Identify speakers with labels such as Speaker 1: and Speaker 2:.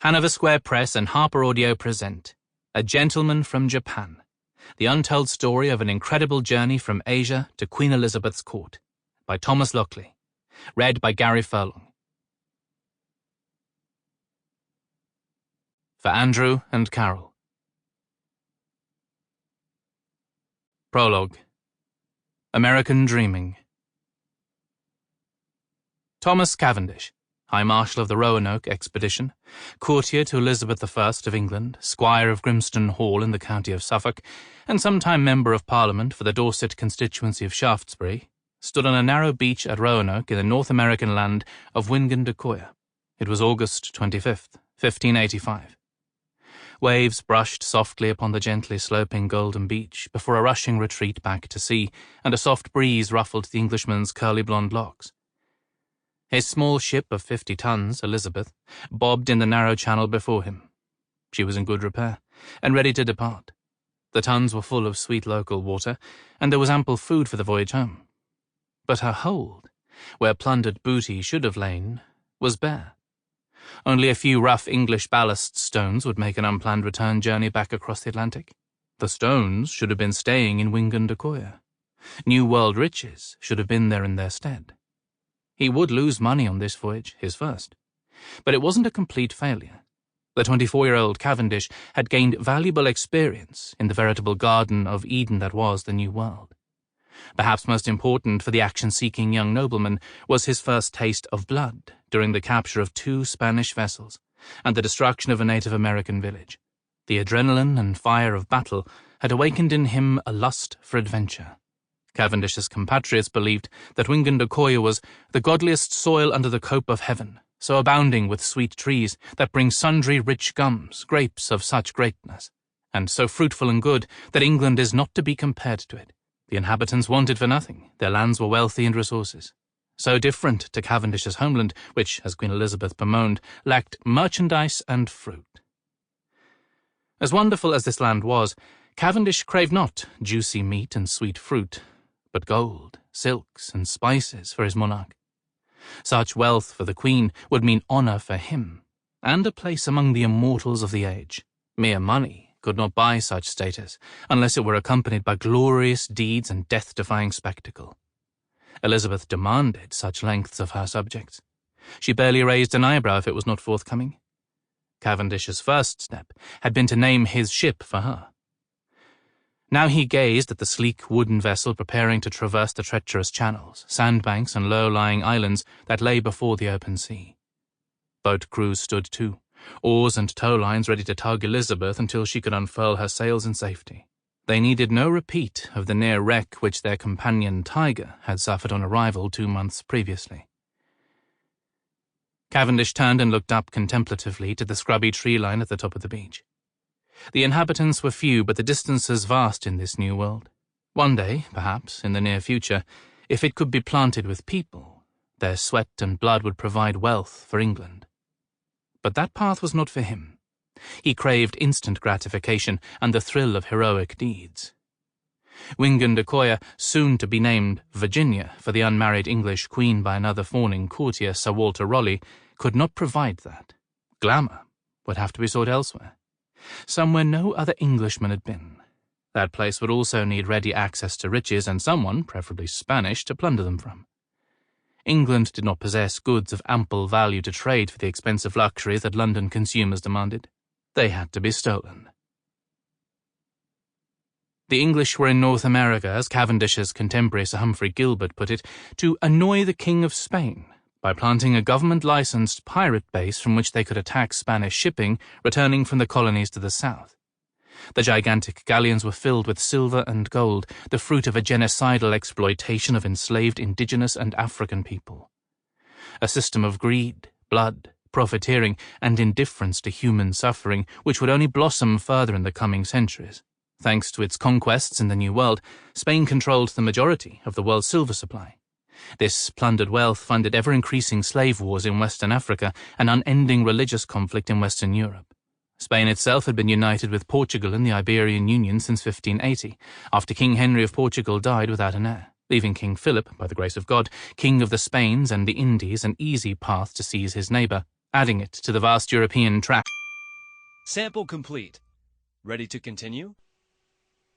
Speaker 1: Hanover Square Press and Harper Audio present A Gentleman from Japan, the untold story of an incredible journey from Asia to Queen Elizabeth's court, by Thomas Lockley, read by Gary Furlong. For Andrew and Carol. Prologue. American Dreaming. Thomas Cavendish, High Marshal of the Roanoke Expedition, courtier to Elizabeth I of England, squire of Grimston Hall in the county of Suffolk, and sometime Member of Parliament for the Dorset constituency of Shaftesbury, stood on a narrow beach at Roanoke in the North American land of Wingandacoya. It was August 25th, 1585. Waves brushed softly upon the gently sloping golden beach before a rushing retreat back to sea, and a soft breeze ruffled the Englishman's curly blonde locks. His small ship of 50 tons, Elizabeth, bobbed in the narrow channel before him. She was in good repair, and ready to depart. The tons were full of sweet local water, and there was ample food for the voyage home. But her hold, where plundered booty should have lain, was bare. Only a few rough English ballast stones would make an unplanned return journey back across the Atlantic. The stones should have been staying in Wingandacoya. New World riches should have been there in their stead. He would lose money on this voyage, his first. But it wasn't a complete failure. The 24-year-old Cavendish had gained valuable experience in the veritable Garden of Eden that was the New World. Perhaps most important for the action-seeking young nobleman was his first taste of blood during the capture of 2 Spanish vessels and the destruction of a Native American village. The adrenaline and fire of battle had awakened in him a lust for adventure. Cavendish's compatriots believed that Wingandacoya was the godliest soil under the cope of heaven, so abounding with sweet trees that bring sundry rich gums, grapes of such greatness, and so fruitful and good that England is not to be compared to it. The inhabitants wanted for nothing. Their lands were wealthy in resources. So different to Cavendish's homeland, which, as Queen Elizabeth bemoaned, lacked merchandise and fruit. As wonderful as this land was, Cavendish craved not juicy meat and sweet fruit, but gold, silks, and spices for his monarch. Such wealth for the Queen would mean honour for him, and a place among the immortals of the age. Mere money could not buy such status, unless it were accompanied by glorious deeds and death-defying spectacle. Elizabeth demanded such lengths of her subjects. She barely raised an eyebrow if it was not forthcoming. Cavendish's first step had been to name his ship for her. Now he gazed at the sleek wooden vessel preparing to traverse the treacherous channels, sandbanks, and low-lying islands that lay before the open sea. Boat crews stood too, oars and tow-lines ready to tug Elizabeth until she could unfurl her sails in safety. They needed no repeat of the near wreck which their companion Tiger had suffered on arrival 2 months previously. Cavendish turned and looked up contemplatively to the scrubby tree line at the top of the beach. The inhabitants were few, but the distances vast in this new world. One day, perhaps, in the near future, if it could be planted with people, their sweat and blood would provide wealth for England. But that path was not for him. He craved instant gratification and the thrill of heroic deeds. Wingandacoya, soon to be named Virginia for the unmarried English queen by another fawning courtier, Sir Walter Raleigh, could not provide that. Glamour would have to be sought elsewhere, somewhere no other Englishman had been. That place would also need ready access to riches and someone, preferably Spanish, to plunder them from. England did not possess goods of ample value to trade for the expensive luxuries that London consumers demanded. They had to be stolen. The English were in North America, as Cavendish's contemporary Sir Humphrey Gilbert put it, to annoy the King of Spain by planting a government-licensed pirate base from which they could attack Spanish shipping returning from the colonies to the south. The gigantic galleons were filled with silver and gold, the fruit of a genocidal exploitation of enslaved indigenous and African people. A system of greed, blood, profiteering, and indifference to human suffering which would only blossom further in the coming centuries. Thanks to its conquests in the New World, Spain controlled the majority of the world's silver supply. This plundered wealth funded ever-increasing slave wars in Western Africa and unending religious conflict in Western Europe. Spain itself had been united with Portugal in the Iberian Union since 1580, after King Henry of Portugal died without an heir, leaving King Philip, by the grace of God, King of the Spains and the Indies, an easy path to seize his neighbour, adding it to the vast European tract.
Speaker 2: Sample complete. Ready to continue?